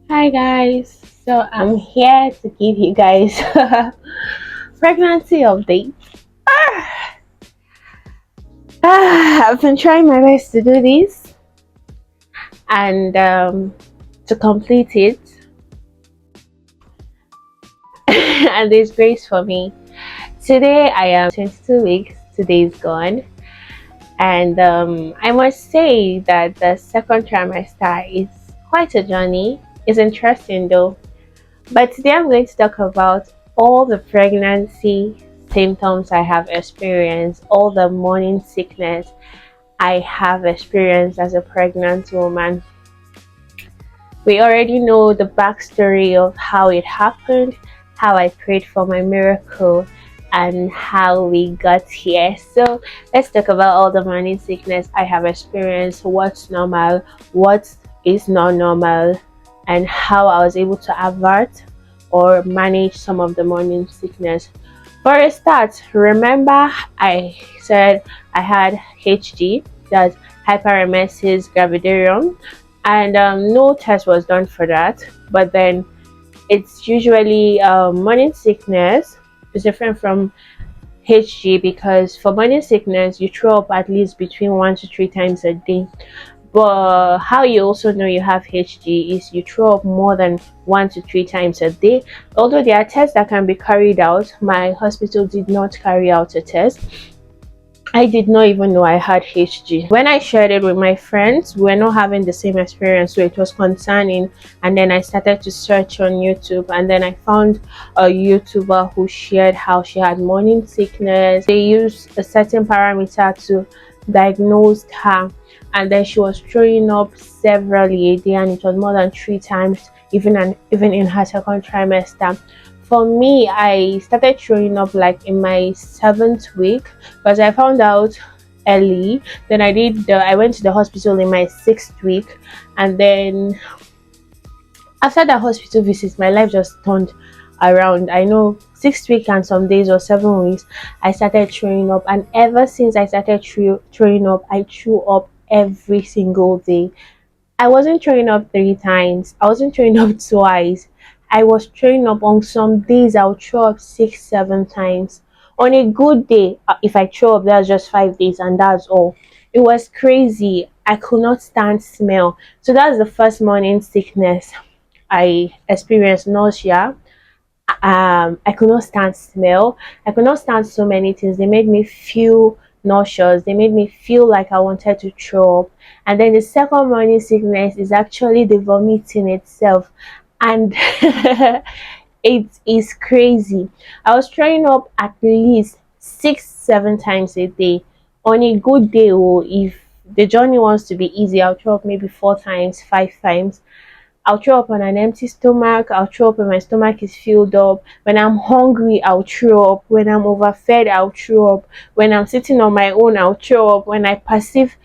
Hi guys, so I'm here to give you guys pregnancy update. I've been trying my best to do this and to complete it, and there's grace for me. Today I am 22 weeks. Today is gone, and I must say that the second trimester is quite a journey. It's interesting though. But today I'm going to talk about all the pregnancy symptoms I have experienced, all the morning sickness I have experienced as a pregnant woman. We already know the backstory of how it happened, how I prayed for my miracle, and how we got here. So let's talk about all the morning sickness I have experienced, what's normal, what is not normal, and how I was able to avert or manage some of the morning sickness. For a start, remember I said I had HG, that's hyperemesis gravidarum, and no test was done for that. But then it's usually morning sickness is different from HG because for morning sickness you throw up at least between 1 to 3 times a day. But how you also know you have HG is you throw up more than 1 to 3 times a day. Although there are tests that can be carried out, my hospital did not carry out a test. I did not even know I had HG. When I shared it with my friends, we were not having the same experience, so it was concerning. And then I started to search on YouTube, and then I found a YouTuber who shared how she had morning sickness. They used a certain parameter to diagnose her, and then she was throwing up severally a day, and it was more than 3 times, even in her second trimester. For me, I started throwing up like in my 7th week because I found out early. Then I went to the hospital in my 6th week, and then after that hospital visit, my life just turned around. I know 6th week and some days or 7 weeks, I started throwing up, and ever since I started throwing up, I threw up every single day. I wasn't throwing up 3 times. I wasn't throwing up twice. I was throwing up on some days. I'll throw up 6, 7 times. On a good day, if I throw up, that's just 5 days, and that's all. It was crazy. I could not stand smell. So that's the first morning sickness I experienced, nausea. I could not stand smell. I could not stand so many things. They made me feel nauseous. They made me feel like I wanted to throw up. And then the second morning sickness is actually the vomiting itself. And it is crazy. I was throwing up at least 6, 7 times a day. On a good day, or if the journey wants to be easy, I'll throw up maybe 4 times, 5 times. I'll throw up on an empty stomach. I'll throw up when my stomach is filled up. When I'm hungry, I'll throw up. When I'm overfed, I'll throw up. When I'm sitting on my own, I'll throw up. When I perceive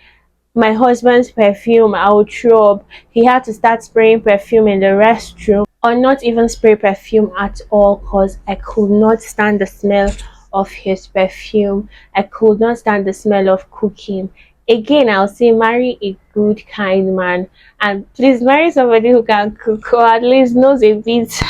my husband's perfume, I'll throw up. He had to start spraying perfume in the restroom, or not even spray perfume at all, because I could not stand the smell of his perfume. I could not stand the smell of cooking. Again, I'll say marry a good, kind man, and please marry somebody who can cook or at least knows a bit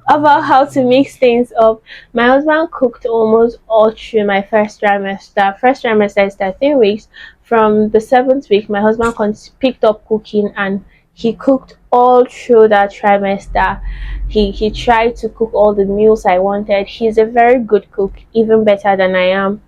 about how to mix things up. My husband cooked almost all through my first trimester. First trimester is 13 weeks. From the 7th week, my husband picked up cooking, and he cooked all through that trimester. He tried to cook all the meals I wanted. He's a very good cook, even better than I am.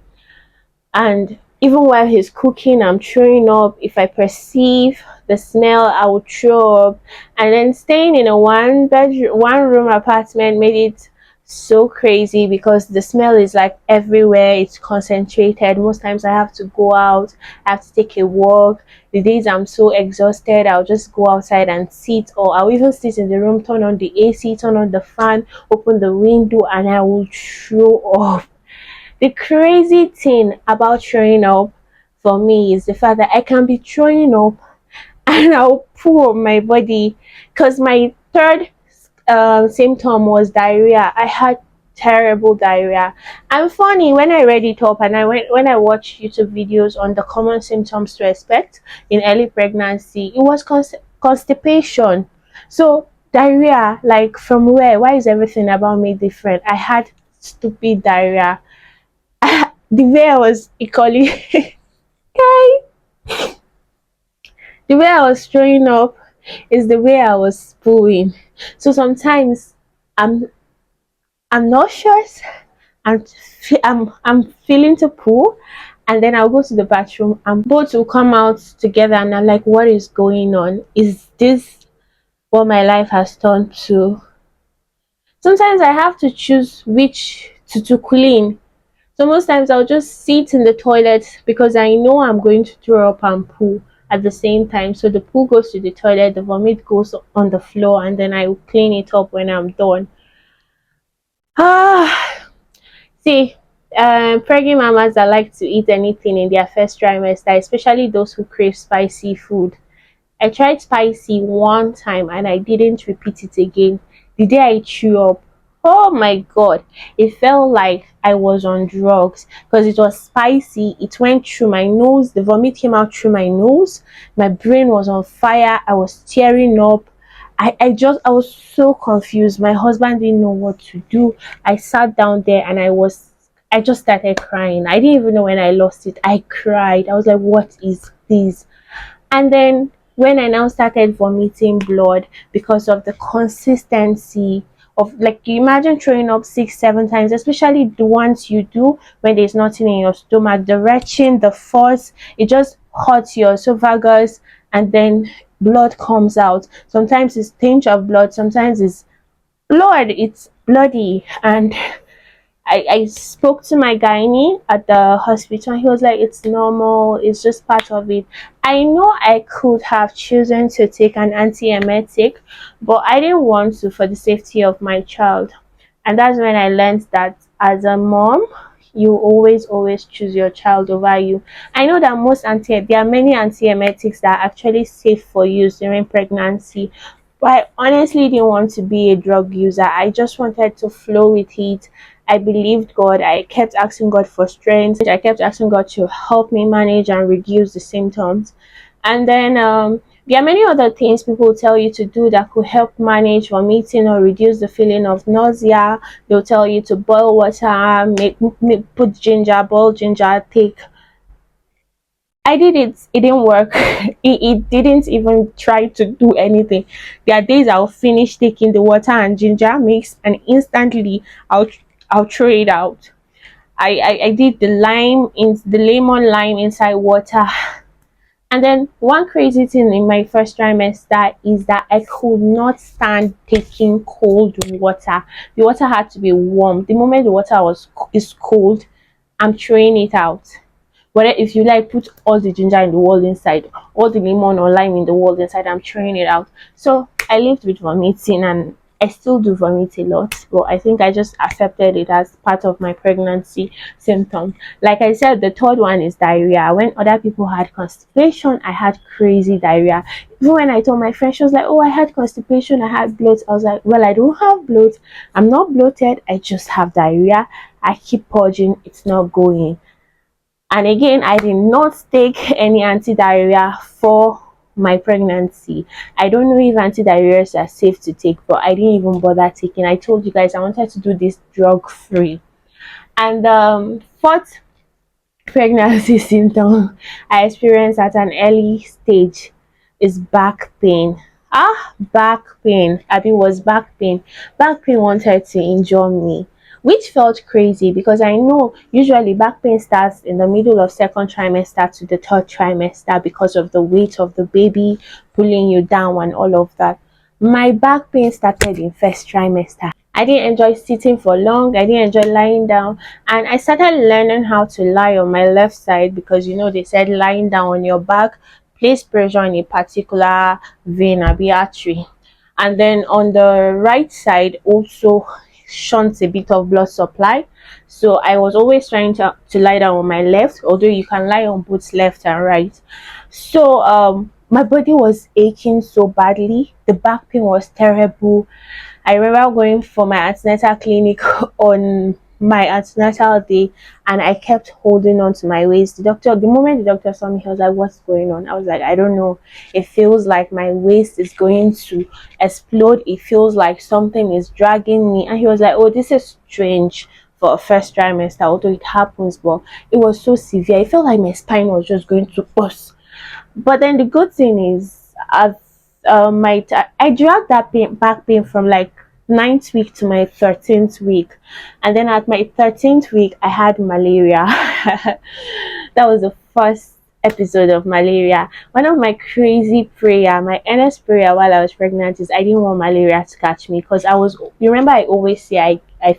And even while he's cooking, I'm throwing up. If I perceive the smell, I will throw up. And then staying in a one room apartment made it so crazy because the smell is like everywhere. It's concentrated. Most times I have to go out, I have to take a walk. The days I'm so exhausted, I'll just go outside and sit, or I'll even sit in the room, turn on the AC, turn on the fan, open the window, and I will throw up. The crazy thing about throwing up for me is the fact that I can be throwing up and I'll pull on my body, because my third symptom was diarrhea. I had terrible diarrhea. And funny, when I read it up and when I watched YouTube videos on the common symptoms to expect in early pregnancy, it was constipation. So Diarrhea, like from where? Why is everything about me different? I had stupid diarrhea. The way I was equally guy, the way I was throwing up is the way I was pooing. So sometimes I'm I'm nauseous. I'm feeling to poo, and then I'll go to the bathroom and both will come out together, and I'm like, what is going on? Is this what my life has turned to? Sometimes I have to choose which to clean. So most times I'll just sit in the toilet because I know I'm going to throw up and poo at the same time. So the poo goes to the toilet, the vomit goes on the floor, and then I will clean it up when I'm done. Ah, see, pregnant mamas that like to eat anything in their first trimester, especially those who crave spicy food. I tried spicy one time and I didn't repeat it again. The day I threw up, oh my god, it felt like I was on drugs because it was spicy. It went through my nose, the vomit came out through my nose. My brain was on fire, I was tearing up. I was so confused. My husband didn't know what to do. I sat down there and I just started crying. I didn't even know when I lost it. I cried. I was like, what is this? And then when I now started vomiting blood because of the consistency of, like, you imagine throwing up 6 7 times, especially the ones you do when there's nothing in your stomach, the retching, the force, it just hurts your esophagus, and then blood comes out. Sometimes it's tinge of blood, sometimes it's blood, it's bloody. And I spoke to my gynae at the hospital and he was like, it's normal, it's just part of it. I know I could have chosen to take an antiemetic, but I didn't want to for the safety of my child. And that's when I learned that as a mom, you always choose your child over you. I know that there are many antiemetics that are actually safe for use during pregnancy, but I honestly didn't want to be a drug user. I just wanted to flow with it. I believed God. I kept asking God for strength. I kept asking God to help me manage and reduce the symptoms. And then there are many other things people tell you to do that could help manage vomiting or reduce the feeling of nausea. They'll tell you to boil water, put ginger, boil ginger, take. I did it. It didn't work. It didn't even try to do anything. There are days I'll finish taking the water and ginger mix, and instantly I'll I'll throw it out. I did the lemon lime inside water. And then one crazy thing in my first trimester is that I could not stand taking cold water. The water had to be warm. The moment the water is cold, I'm throwing it out. But if you like, put all the ginger in the world inside, all the lemon or lime in the world inside, I'm throwing it out. So I lived with vomiting, and I still do vomit a lot, but I think I just accepted it as part of my pregnancy symptom. Like I said, the third one is diarrhea. When other people had constipation, I had crazy diarrhea. Even when I told my friend, she was like, oh, I had constipation, I had bloat. I was like, well, I don't have bloat. I'm not bloated. I just have diarrhea. I keep purging. It's not going. And again, I did not take any anti-diarrhea for my pregnancy. I don't know if anti-diarrheas are safe to take, but I didn't even bother taking. I told you guys I wanted to do this drug free. And fourth pregnancy symptom I experienced at an early stage is back pain. Back pain. Abi was back pain. Back pain wanted to injure me, which felt crazy because I know usually back pain starts in the middle of second trimester to the third trimester because of the weight of the baby pulling you down and all of that. My back pain started in first trimester. I didn't enjoy sitting for long. I didn't enjoy lying down. And I started learning how to lie on my left side because they said lying down on your back place pressure on a particular vein or artery. And then on the right side also shunts a bit of blood supply. So I was always trying to lie down on my left, although you can lie on both left and right. So my body was aching so badly. The back pain was terrible. I remember going for my antenatal clinic on my antenatal day, and I kept holding on to my waist. The moment the doctor saw me, he was like, "What's going on?" I was like, "I don't know. It feels like my waist is going to explode. It feels like something is dragging me." And he was like, "Oh, this is strange for a first trimester, although it happens, but it was so severe. It felt like my spine was just going to burst." But then the good thing is, I dragged that back pain from like ninth week to my 13th week, and then at my 13th week I had malaria. That was the first episode of malaria. One of my crazy prayer, my earnest prayer while I was pregnant is I didn't want malaria to catch me, because you remember I always say I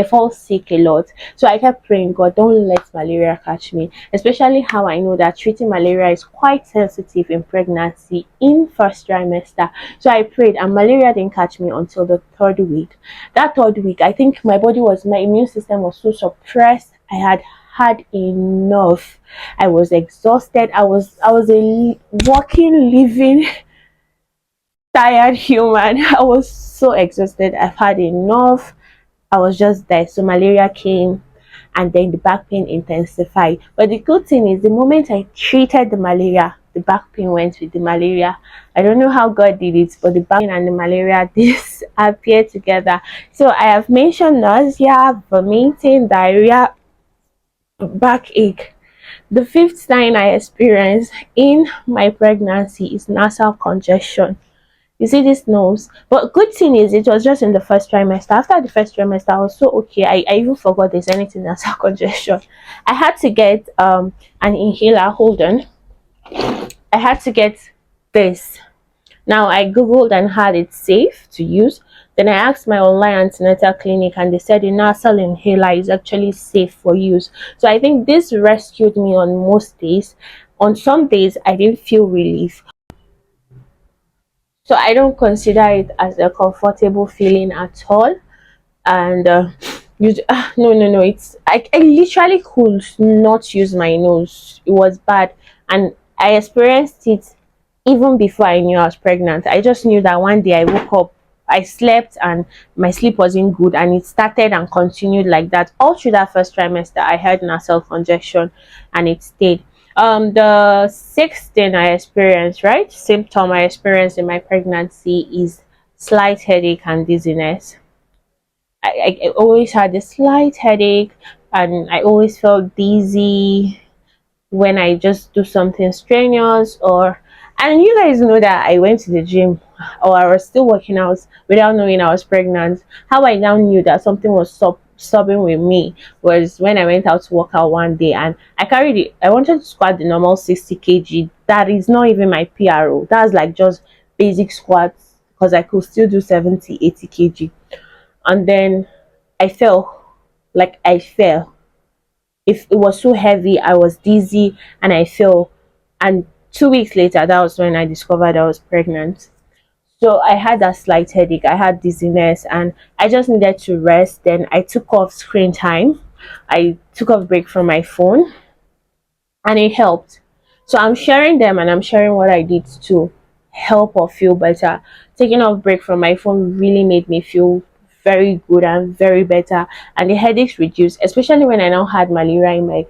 fall sick a lot. So I kept praying, God, don't let malaria catch me. Especially how I know that treating malaria is quite sensitive in pregnancy in first trimester. So I prayed, and malaria didn't catch me until the third week. That third week, I think my immune system was so suppressed. I had enough. I was exhausted. I was a walking, living, tired human. I was so exhausted. I've had enough. I was just there. So malaria came, and then the back pain intensified. But the good thing is, the moment I treated the malaria, the back pain went with the malaria. I don't know how God did it, but the back pain and the malaria disappeared together. So I have mentioned nausea, vomiting, diarrhea, backache. The fifth sign I experienced in my pregnancy is nasal congestion. You see this nose, but good thing is it was just in the first trimester. After the first trimester, I was so okay. I even forgot there's anything nasal congestion. I had to get an inhaler. Hold on. I had to get this. Now I googled and had it safe to use. Then I asked my online antenatal clinic, and they said the nasal inhaler is actually safe for use. So I think this rescued me on most days. On some days I didn't feel relief. So I don't consider it as a comfortable feeling at all. And no, it's I literally could not use my nose. It was bad, and I experienced it even before I knew I was pregnant. I just knew that one day I woke up, I slept, and my sleep wasn't good, and it started and continued like that all through that first trimester. I had nasal congestion, and it stayed. The sixth thing I experienced, right, symptom I experienced in my pregnancy is slight headache and dizziness. I always had a slight headache, and I always felt dizzy when I just do something strenuous. Or and you guys know that I went to the gym, or I was still working out without knowing I was pregnant. How I now knew that something was stubborn with me was when I went out to work out one day, and I wanted to squat the normal 60 kg. That is not even my PRO. That's like just basic squats, because I could still do 70, 80 kg. And then I fell. If it was so heavy, I was dizzy, and I fell. And 2 weeks later, that was when I discovered I was pregnant. So I had a slight headache, I had dizziness, and I just needed to rest. Then I took off screen time. I took off break from my phone, and it helped. So I'm sharing them, and I'm sharing what I did to help or feel better. Taking off break from my phone really made me feel very good and very better, and the headaches reduced, especially when I now had malaria in my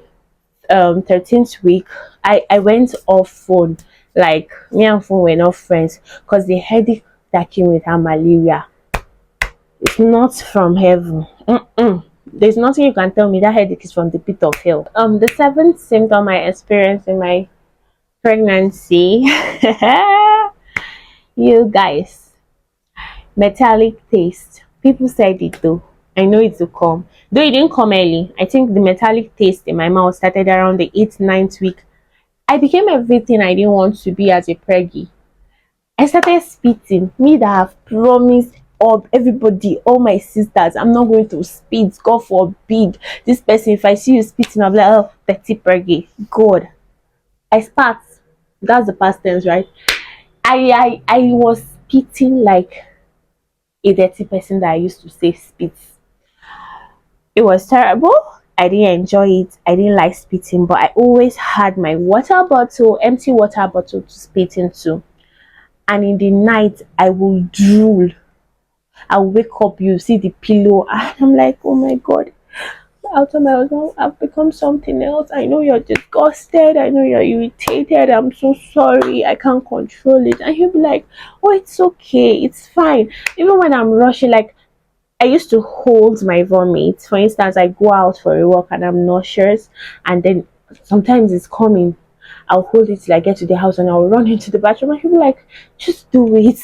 13th week. I went off phone. Like, me and phone were not friends, because the headache that came with her malaria, it's not from heaven. There's nothing you can tell me that headache is from the pit of hell. The seventh symptom I experienced in my pregnancy, you guys, metallic taste. People said it though. I know it will come. Though it didn't come early. I think the metallic taste in my mouth started around the 8th, 9th week. I became everything I didn't want to be as a preggy. I started spitting. Me that have promised everybody, all my sisters, I'm not going to spit. God forbid. This person, if I see you spitting, I'll be like, oh, petty preggy. God. I spat. That's the past tense, right? I was spitting like a dirty person that I used to say spits. It was terrible. I didn't enjoy it. I didn't like spitting, but I always had my water bottle, empty water bottle to spit into. And in the night, I will drool. I'll wake up, you see the pillow, and I'm like, oh my God. I'll tell my husband, I've become something else. I know you're disgusted. I know you're irritated. I'm so sorry. I can't control it. And he'll be like, oh, it's okay. It's fine. Even when I'm rushing, like, I used to hold my vomit. For instance, I go out for a walk and I'm nauseous, and then sometimes it's coming. I'll hold it till I get to the house and I'll run into the bathroom and he'll be like, just do it.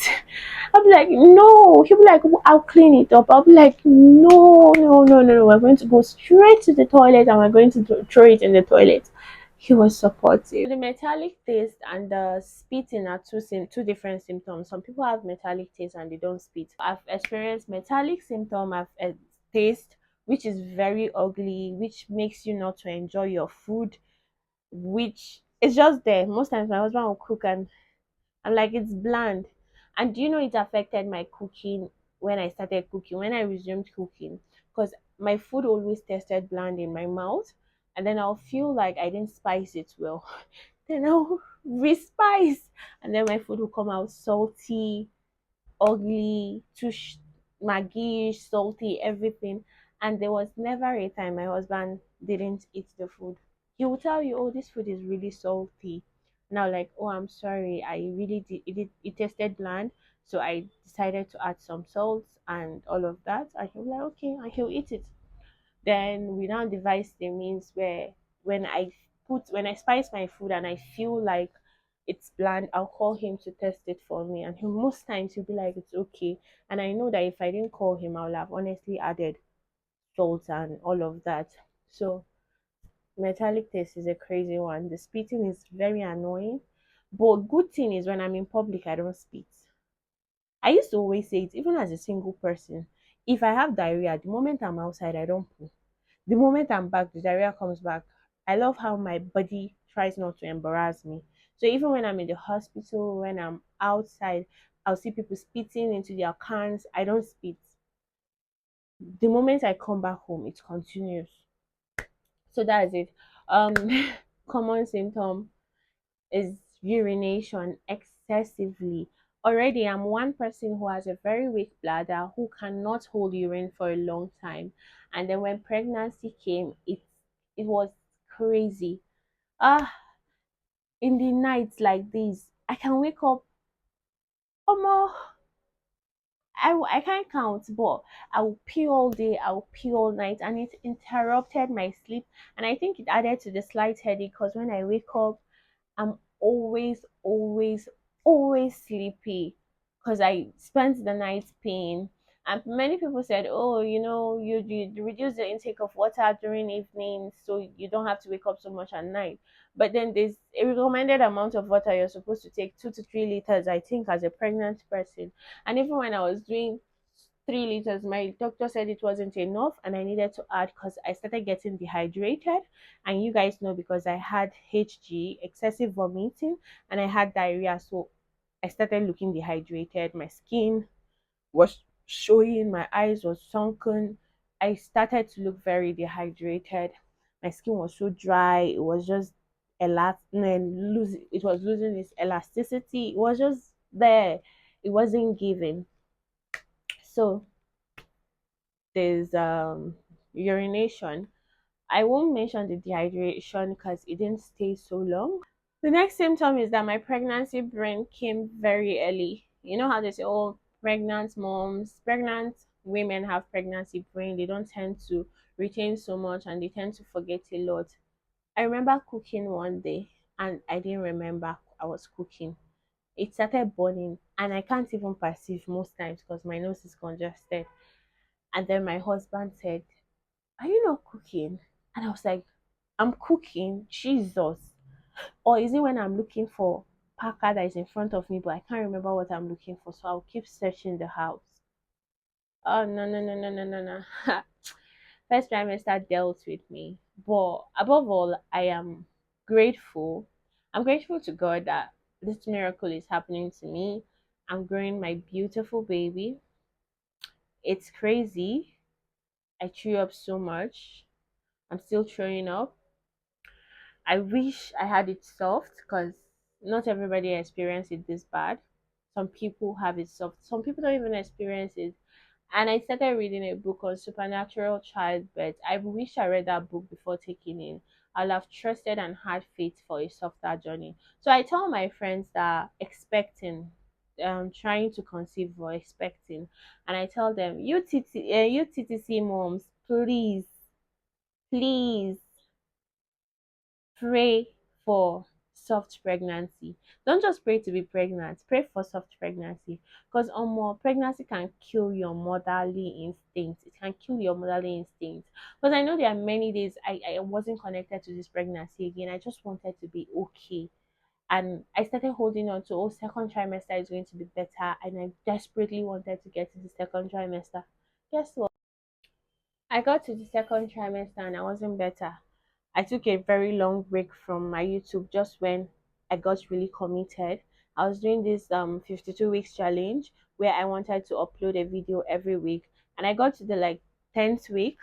I'll be like, no. He'll be like, I'll clean it up. I'll be like, no, no, no, no, no. We're going to go straight to the toilet and we're going to throw it in the toilet. He was supportive. The metallic taste and the spitting are two different symptoms. Some people have metallic taste and they don't spit. I've experienced metallic symptom of a taste which is very ugly, which makes you not to enjoy your food, which is just there. Most times my husband will cook and I'm like, it's bland. And do you know it affected my cooking when I started cooking, when I resumed cooking? Because my food always tasted bland in my mouth. And then I'll feel like I didn't spice it well. Then I'll respice. And then my food will come out salty, ugly, maggi, salty, everything. And there was never a time my husband didn't eat the food. He will tell you, "Oh, this food is really salty." Now, like, "Oh, I'm sorry, I really did. It tasted bland, so I decided to add some salt and all of that." And he'll be like, "Okay," and he'll eat it. Then we now devise the means where when I spice my food and I feel like it's bland, I'll call him to test it for me. And most times he'll be like, it's okay. And I know that if I didn't call him, I would have honestly added salt and all of that. So metallic taste is a crazy one. The spitting is very annoying. But good thing is when I'm in public, I don't spit. I used to always say it, even as a single person. If I have diarrhea, the moment I'm outside, I don't poo. The moment I'm back, the diarrhea comes back. I love how my body tries not to embarrass me. So even when I'm in the hospital, when I'm outside, I'll see people spitting into their cans. I don't spit. The moment I come back home, it continues. So that's it. Um, common symptom is urination excessively. Already, I'm one person who has a very weak bladder who cannot hold urine for a long time. And then when pregnancy came, it was crazy. Ah, in the nights like this, I can wake up. Almost, I can't count, but I will pee all day, I will pee all night, and it interrupted my sleep. And I think it added to the slight headache because when I wake up, I'm always, always, always sleepy because I spent the night peeing. And many people said, oh, you reduce the intake of water during evenings so you don't have to wake up so much at night. But then there's a recommended amount of water you're supposed to take 2 to 3 liters, I think, as a pregnant person. And even when I was doing 3 liters, my doctor said it wasn't enough and I needed to add because I started getting dehydrated. And you guys know because I had HG, excessive vomiting, and I had diarrhea. So I started looking dehydrated. My skin was showing, my eyes was sunken. I started to look very dehydrated. My skin was so dry. It was just it was losing its elasticity. It was just there. It wasn't giving. So there's urination. I won't mention the dehydration because it didn't stay so long. The next symptom is that my pregnancy brain came very early. You know how they say, oh, pregnant women have pregnancy brain. They don't tend to retain so much and they tend to forget a lot. I remember cooking one day and I didn't remember I was cooking. It started burning and I can't even perceive most times because my nose is congested. And then my husband said, are you not cooking? And I was like, I'm cooking, Jesus. Or is it when I'm looking for Packer that is in front of me, but I can't remember what I'm looking for, so I'll keep searching the house. Oh no no no no no no no. First trimester dealt with me. But above all, I am grateful. I'm grateful to God that this miracle is happening to me. I'm growing my beautiful baby. It's crazy. I threw up so much. I'm still throwing up. I wish I had it soft because not everybody experience it this bad. Some people have it soft. Some people don't even experience it. And I started reading a book on supernatural childbirth. I wish I read that book before taking in. I'll have trusted and had faith for a softer journey. So I tell my friends that expecting, trying to conceive or expecting, and I tell them, you TTC moms, please pray for soft pregnancy. Don't just pray to be pregnant, pray for soft pregnancy. Because more pregnancy can kill your motherly instinct. It can kill your motherly instinct. Because I know there are many days I wasn't connected to this pregnancy again. I just wanted to be okay. And I started holding on to, oh, second trimester is going to be better. And I desperately wanted to get to the second trimester. Guess what? I got to the second trimester and I wasn't better. I took a very long break from my YouTube just when I got really committed. I was doing this 52 weeks challenge where I wanted to upload a video every week, and I got to the like 10th week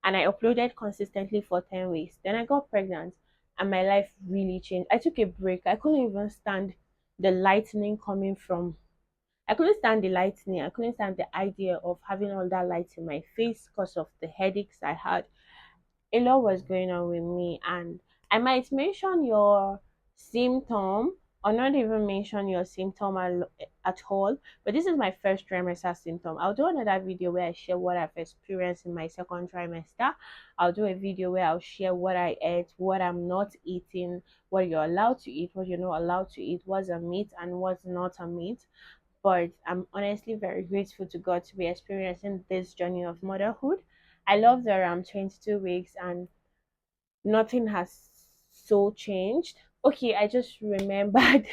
and I uploaded consistently for 10 weeks. Then I got pregnant and my life really changed. I took a break. I couldn't even stand the lightning coming from I couldn't stand the lightning. I couldn't stand the idea of having all that light in my face because of the headaches I had. A lot was going on with me, and I might mention your symptom or not even mention your symptom at all, but this is my first trimester symptom. I'll do another video where I share what I've experienced in my second trimester. I'll do a video where I'll share what I ate, what I'm not eating, what you're allowed to eat, what you're not allowed to eat, what's a meat and what's not a meat. But I'm honestly very grateful to God to be experiencing this journey of motherhood. I love that I'm 22 weeks and nothing has so changed. Okay, I just remembered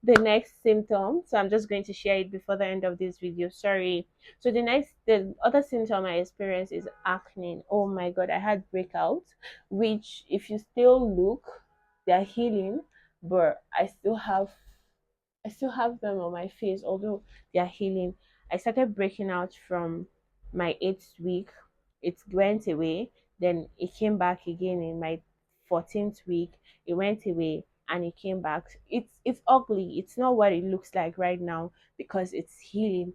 the next symptom, so I'm just going to share it before the end of this video. Sorry. So the other symptom I experienced is acne. Oh my God, I had breakouts, which if you still look, they're healing, but I still have them on my face, although they are healing. I started breaking out from my 8th week. It went away. Then it came back again in my 14th week. It went away and it came back. It's ugly. It's not what it looks like right now because it's healing.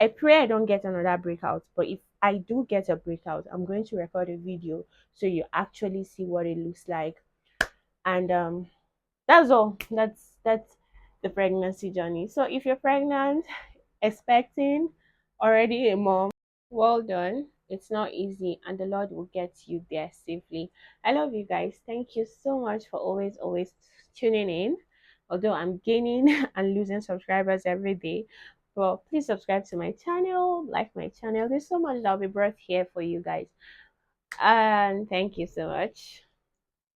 I pray I don't get another breakout, but if I do get a breakout, I'm going to record a video so you actually see what it looks like. And that's all. That's the pregnancy journey. So if you're pregnant, expecting, already a mom, well done. It's not easy, and the Lord will get you there safely. I love you guys. Thank you so much for always tuning in. Although I'm gaining and losing subscribers every day, but please subscribe to my channel, like my channel. There's so much that'll be brought here for you guys. And thank you so much.